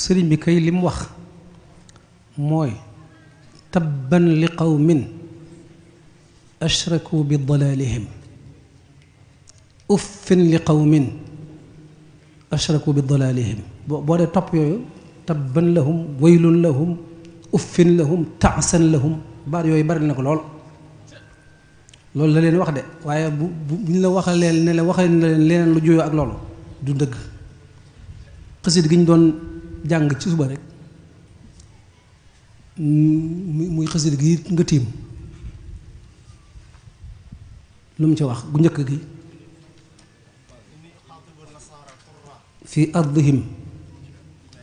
sëriñ bi kay lim wax mooy tabban li qawmin ashraku bi dalalihim uffin li qawmin ashraku bi dalalihim boo dee topp yooyu tabban lahum waylun lahum uffin lahum taasan lahum baat yooyu bari na ko loolu la leen wax de waaye buñ la waxal leen ne la waxal na leen leneen lu juyoo ak loolu du dëgg xasit gi ñu doon jàng ci suba rek muy xasit gi nga tiim lu mu ci wax gu njëkk gi fi ardihim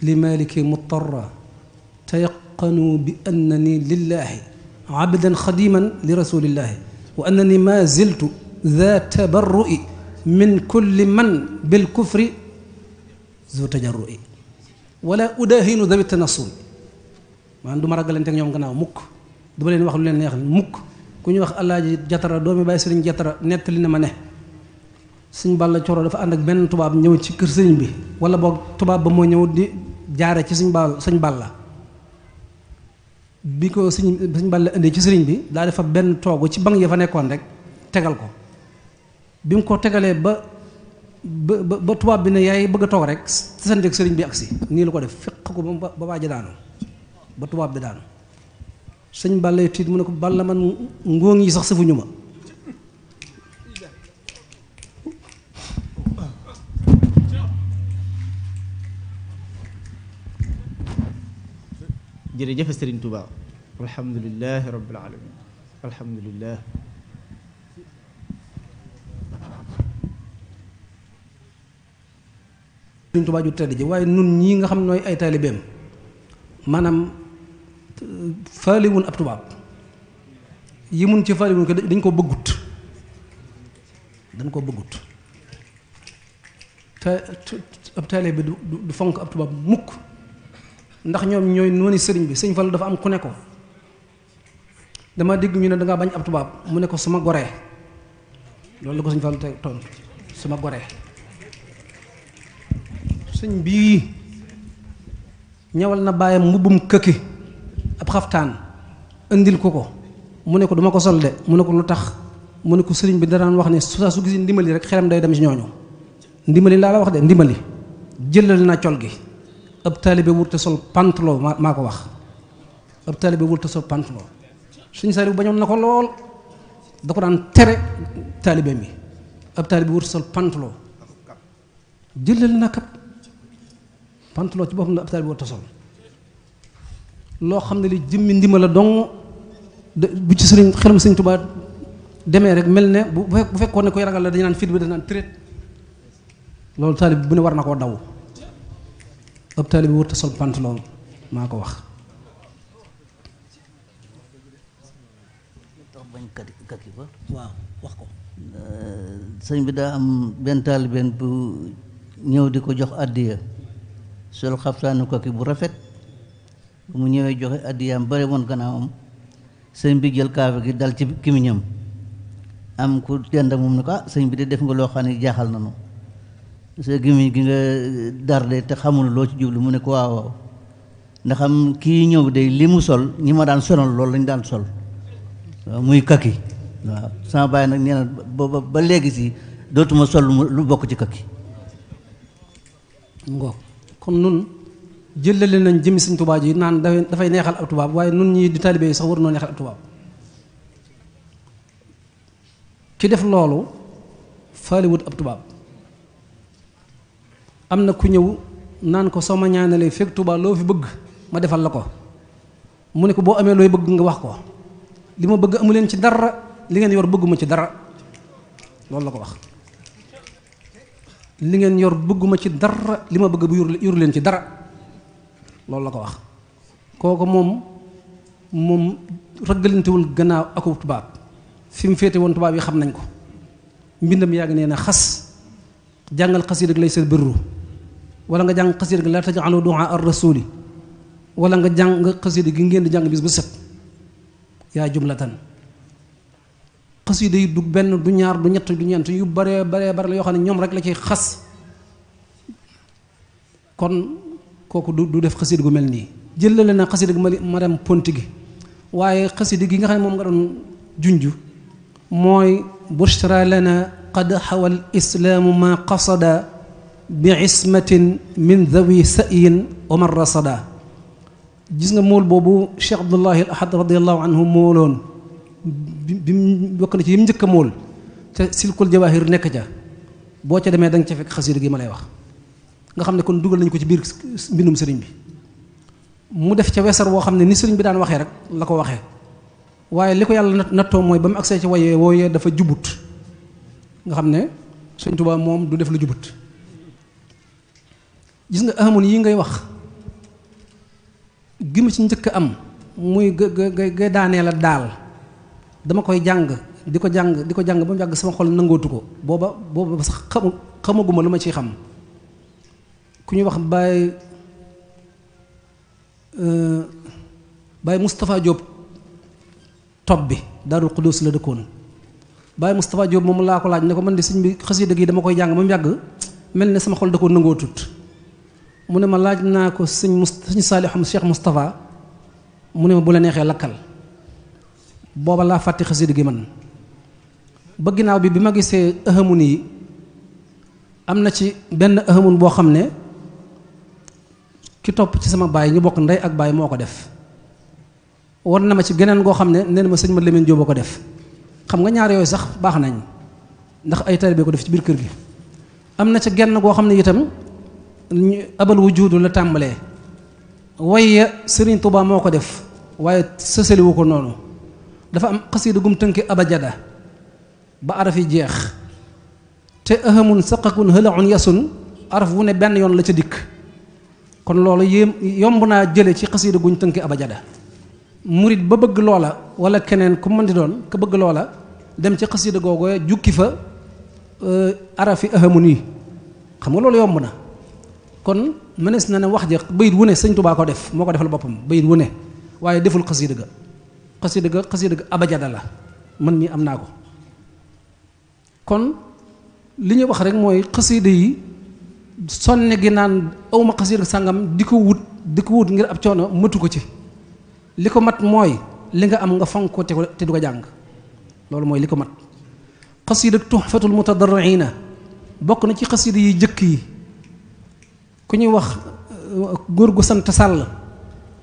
li maliki mutarra tayaqanu bi annani lillahi abdan xadiman li rasulillahi wa annani ma ziltu dha tabarru'i min kulli man bil kufri zu tajarru'i wala udahinu dawi tanassul maanaam du ma ragalante ak ñoom gannaaw mukk du ma leen wax lu leen neex mukk ku ñuy wax Alaaji Jatara doomi bàyyi sëriñ Jatara nettali na ma ne sëñ Balla Coro dafa ànd ak benn tubaab ñëw ci kër sëriñ bi wala boog tubaab ba moo ñëw di jaare ci sëñ Balla bi ko sëñ Balla indee ci sëriñ bi daa defa benn toogu ci bank ya fa nekkoon rek tegal ko bi mu ko tegalee ba tubaab bi ne yaay bëgg a toog rek santeeg sëriñ bi agsi nii la ko def fekk ko ba waaja daanu ba tubaab bi daanu sëñ Balla tiit mu ne ko Balla man ngóoŋ yi sax sëfuñu ma jërëjëf Sëriñ Tuubaa alhamdulilahi rabbil alamin alhamdulilah Sëriñ Tuubaa ju tedd ji waaye nun ñii nga xam nooy ay taalibeem maanaam faaliwun ab tubaab yi mun ci faaliwun ko dañ ko bëggut te ab taalibe du fonk ab tubaab mukk ndax ñoom ñooy nooni sëriñ bi sëñ Fallu dafa am ku ne ko dama dégg ñu ne dangaa bañ ab tubaab mu ne ko sama goree loolu la ko sëñ Fallu te toon sama goree sëñ bii ñawal na bàyyam mbubbum këkki ab xaftaan indil ko mu ne ko duma ko sol de mu ne ko lu tax mu ne ko sëriñ bi danaan wax ne saa su gis ndimbali rek xelam day dem ci ñooñu ndimbali laa la wax de ndimbali jëlal na col gi ab taalibe wurte sol pantalon maa ko wax ab taalibe wurte sol pantalon suñu Saaliw bañoon na ko lool da ko daan tere taalibe mi ab taalibe wurte sol pantalon jëlal na kat pantalon ci boppam la ab taalibe wurte sol loo xam ne li jëmmi ndima la dong bu ci sëriñ xelum sëriñ Tuubaa demee rek mel ne bu fekkoon ne koy ragal la dañu naan fit bi dañu naan tërét loolu taalibe bu ne war na koo daw ab taalibe wurte sol pantalon maa ko wax bañ kaki ba waaw wax ko sëñ bi daa am benn taalibeen bu ñëw di ko jox addiya sol xaftaanu kaki bu rafet bu mu ñëwee joxe addiyaam bare woon gannaawam sëñ bi jël kaafe gi dal ci kimiñam am ku dend ak moom ne ko sëñ bi de def nga loo xam ne jaaxal na nu sa gémmiñ gi nga darde te xamul loo ci jublu mu ne ko waaw ndax am kii ñëw de li mu sol ñi ma daan sonal loolu lañu daan sol waaw muy kaki waaw sama baay nag nee na ba léegi si dootuma sol lu bokk ci kaki ngoog kon nun jëlale nañ jëmi Sëñ Tuubaa ji naan dafay neexal ab tubaab waaye nun ñi di taalibe yi sax war noo neexal ab tubaab ki def loolu faaliwut ab tubaab am na ku ñëw naan ko soo ma ñaanalee fekk Tuubaa loo fi bëgg ma defal la ko mu ne ko boo amee looy bëgg nga wax ko li ma bëgg amu leen ci dara li ngeen yor bëgguma ci dara loolu la ko wax li ngeen yor bëgguma ci dara li ma bëgg bu yoru leen ci dara loolu la ko wax kooku moom raggalantewul gannaaw aku tubaab fi mu féete woon tubaab yi xam nañ ko mbindam yaa ngi nee na xas jàngal xasiida lay seen birru wala nga jàng xasiida gi la taj'alu du'a ar-rasuli wala nga jàng xasiida gi ngeen di jàng bis bu set yaa jumlatan xasiida yi du benn du ñaar du ñett du ñeent yu bare la yoo xam ne ñoom rek la ci xas kon kooku du def xasida gu mel nii jëlale na xasida gu ma dem ponti gi waaye xasida gi nga xam ne moom nga doon junj mooy bushra lana qad xawal islaamu ma qasada bi ismatin min dhawi sa'yin wa man rasada gis nga mool boobu Cheikh Abdullahi al Ahad radiallahu anhu mooloon bi mu bokk na ci yim njëkk a mool te silkul jawahir nekk ca boo ca demee da nga ca fekk xasida gi ma lay wax nga xam ne kon dugal nañu ko ci biir mbindum sëriñ bi mu def ca wesar woo xam ne ni sëriñ bi daan waxee rek la ko waxee waaye li ko yàlla nattoo mooy ba mu agsee ci wayee wooyee dafa jubut nga xam ne Sëriñ Tuubaa moom du def lu jubut gis nga amoon yi ngay wax gi ma ci njëkk am muy ga daanee la daal dama koy jàng di ko jàng ba mu yàgg sama xol nangootu ko booba sax xamaguma lu ma ciy xam ku ñuy wax Baye Moustapha Diop topp bi Daarul Xudoos la dëkkoon Baye Moustapha Diop moom laa ko laaj ne ko man di sëñ bi xasida gi dama koy jàng ba mu yàgg mel ne sama xol da koo nangootut mu ne ma laaj naa ko sëñ Saalixu Cheikh Moustapha mu ne ma bu la neexee lakkal booba laa fàtte xasida gi man ba ginnaaw bi ma gisee ahamun yi am na ci benn ahamun boo xam ne ki topp ci sama baay ñu bokk ndey ak baay moo ko def war na ma ci geneen goo xam ne nee na ma sëñ ma Lamine Jóob ko def xam nga ñaar yooyu sax baax nañ ndax ay taalibe ko def ci biir kër gi am na ca genn goo xam ne itam abal wujudu la tàmbalee waaye Sëriñ Tuubaa moo ko def waaye sësaliwu ko noonu dafa am xasiida gum tënki abajada ba araf yi jeex te ahamun saqakun hëlaun yasun araf wu ne benn yoon la ca dikk kon loolu yomb naa jële ci xasiida guñ tënki abajada murit ba bëgg loola wala keneen ku mën di doon ka bëgg loola dem ci xasiida googu jukki fa arafi ahamun yi xam nga loolu yomb na kon mënees na ne wax ja bayit wu ne Sëñ Tuubaa ko def moo ko defal boppam bayit wu ne waaye deful xasiida ga abajada la man mii am naa ko kon li ñu wax rek mooy xasiida yi sonne gi naan awma xasiida sàngam di ko wut ngir ab coono matu ko ci li ko mat mooy li nga am nga fonk ko te du ko jàng loolu mooy li ko mat xasiida tuhfatul mutadarriina bokk na ci xasiida yi jëkk yi ku ñuy wax góor gu sant Sàll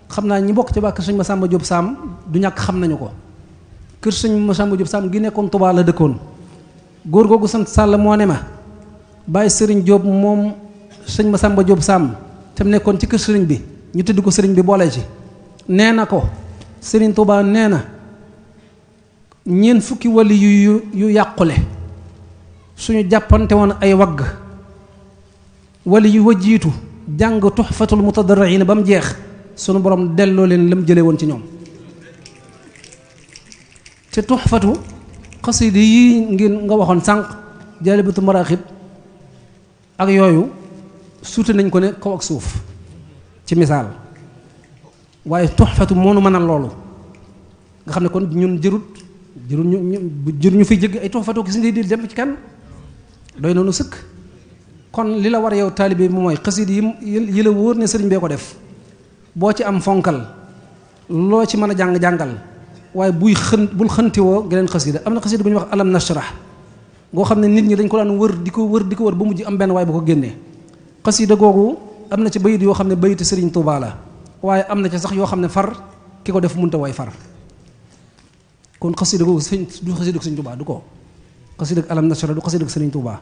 xam naa ñi bokk ci waa kër sëñ Masamba Diop Sam du ñàkk xam nañu ko kër sëñ Masamba Diop Sam gi nekkoon Tuubaa la dëkkoon góor googu sant Sàll moo ne ma bàyyi sëriñ Diop moom sëñ Masamba Diop Sam te mu nekkoon ci kër sëriñ bi ñu tudd ko sëriñ bi boole ci nee na ko sëriñ Tuubaa nee na ñeent fukki wali yu yàqule suñu jàppante woon ay wagg wali yu wajjiitu jàng tuxfatul mutadarriina ba mu jeex sunu borom delloo leen lam jëlee woon ci ñoom te tuxfatu xasida yi ngeen nga waxoon sànq jaalibatu maraaxib ak yooyu suute nañ ko ne kaw ak suuf ci misaal waaye tuxfatu moo nu mënal loolu nga xam ne kon ñun jërut ñu fiy jëgg ay tuxfatu gis nga di dem ci kan doy noonu sëkk kon li la war yow taalibe bi mooy xasida yi la wóor ne sëriñ bee ko def boo ci am fonkal loo ci mën a jàngal waaye bul xëntiwoo geneen xasida am na xasida bu ñuy wax alam nashrah ngoo xam ne nit ñi dañ ko daan wër di ko wër ba mujj am benn waaye bu ko génnee xasida googu am na ci bayit yoo xam ne bayit sëriñ Tuubaa la waaye am na ci sax yoo xam ne far ki ko def munta way far kon xasida googu du xasida sëriñ Tuubaa du ko xasida alam nashrah du xasida sëriñ Tuubaa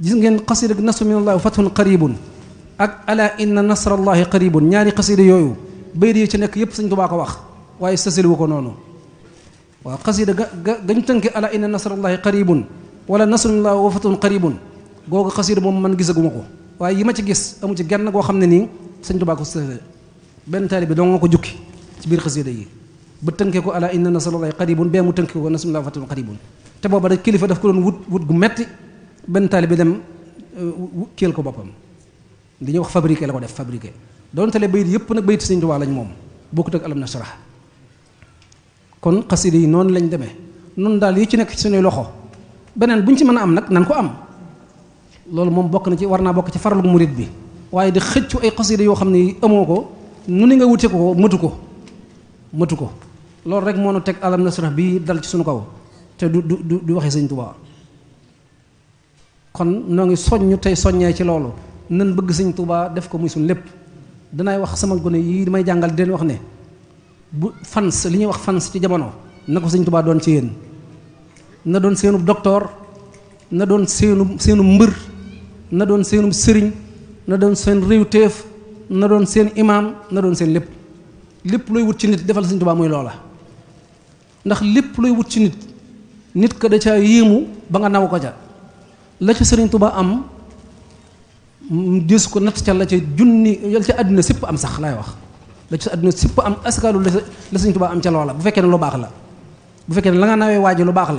gis ngeen xasida nasru minallahi wa fathun qaribun ak ala inna nasrallahi qaribun ñaari xasida yooyu bayit yi ci nekk yépp sëriñ Tuubaa ko wax waaye sësaliwu ko noonu waaw xasida gañ tënke ala inna nasrallahi qaribun wala nasrullahi wa fathun qaribun googu xasida moom man gisaguma ko waaye yi ma ci gis amu ci genn goo xam ne nii sëñ Tuubaa ko sësale benn taalibe doo nga ko jukki ci biir xasida yi ba tënkee ko ala inna nasrallahi qaribun bee mu tënkee ko nasrullahi wa fathun qaribun te booba rek kilifa daf ko doon wut gu metti benn taalibe dem kéel ko boppam li ñuy wax fabriqué la ko def fabriqué doon tale bayit yëpp nag bayit sëñ Tuubaa lañ moom bokkut ak alam nasrah kon xasida yi noonu lañ demee noonu daal yi ci nekk ci suñuy loxo beneen bu ñu ci mën a am nag nan ko am loolu moom bokk na ci war naa bokk ci farlu murit bi waaye di xëccu ay xasida yoo xam ne amoo ko nu ni nga wute ko mëtu ko loolu rek moo nu teg alam nasrah bii dal ci suñu kaw te du waxee sëñ Tuubaa kon noo ngi soññ tey soññee ci loolu nan bëgg sëñ Tuubaa def ko muy suñ lépp danaay wax sama gone yi damay jàngal di leen wax ne bu fans li ñuy wax fans ci jamono na ko sëñ Tuubaa doon ci yéen na doon seenu docteur na doon seenu mbër na doon seenu sëriñ na doon seen réewteef na doon seen imaam na doon seen lépp looy wut ci nit defal sëñ Tuubaa muy loola ndax lépp looy wut ci nit ka da ca yéemu ba nga naw ko ca la ca sëriñ Tuubaa am des ko natt ca la ca junni yal ca àdduna sépp am sax laay wax la ca àdduna sépp am askalu la sëñ Tuubaa am ca loola bu fekkee ne lu baax la bu fekkee ne la nga nawee waaji lu baax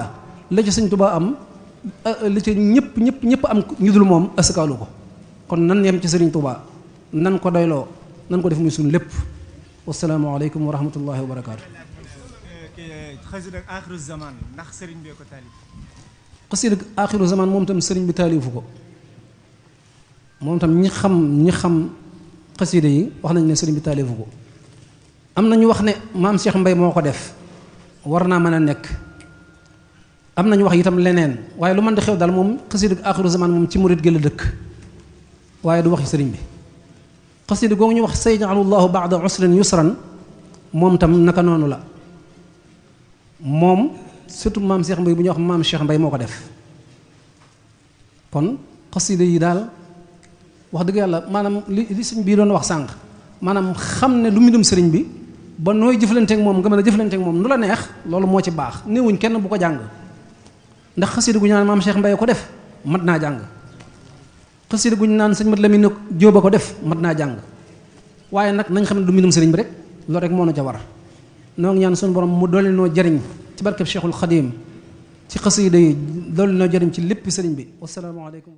la ca sëñ Tuubaa am la ca ñëpp am ñu dul moom askalu ko kon nan yem ci sëriñ Tuubaa nan ko doyloo nan ko def muy suñ lépp wassalaamu aleykum wa rahmatullahi wa barakaatu. xasida aaxiru zaman ndax sëriñ bee ko taalif. xasida aaxiru zaman moom tam sëriñ bi taalifu ko moom tam ñi xam xasida yi wax nañ ne sëriñ bi taalifu ko am na ñu wax ne maam Cheikh Mbay moo ko def war naa mën a nekk am nañu wax itam leneen waaye lu mën di xew daal moom xasida aaxiru zaman moom ci murit gi la dëkk waaye du waxi sëriñ bi xasida googu ñu wax sayaj'alu llaahu ba'da usrin yusran moom tam naka noonu la moom surtout maam Cheikh Mbay bu ñuy wax maam Cheikh Mbay moo ko def kon xasida yi daal wax dëgg yàlla maanaam li sëñ bii doon wax sànq maanaam xam ne lu mbindum sëriñ bi ba nooy jëflanteek moom nga mën a jëflanteek moom nu la neex loolu moo ci baax néewuñ kenn bu ko jàng ndax xasida gu ñu naan maam Cheikh Mbay ko def mat naa jàng xasida gu ñu naan sëñ Mat Lamin Jóob a ko def mat naa jàng waaye nag nañ xam ne du mbindum sëriñ bi rek loolu rek moo na ca war noo ngi ñaan suñu borom mu dolli noo jëriñ ci barkeb Cheikhul Xadim ci xasida yi dolli noo jëriñ ci lépp sëriñ bi wassalaamu aleykum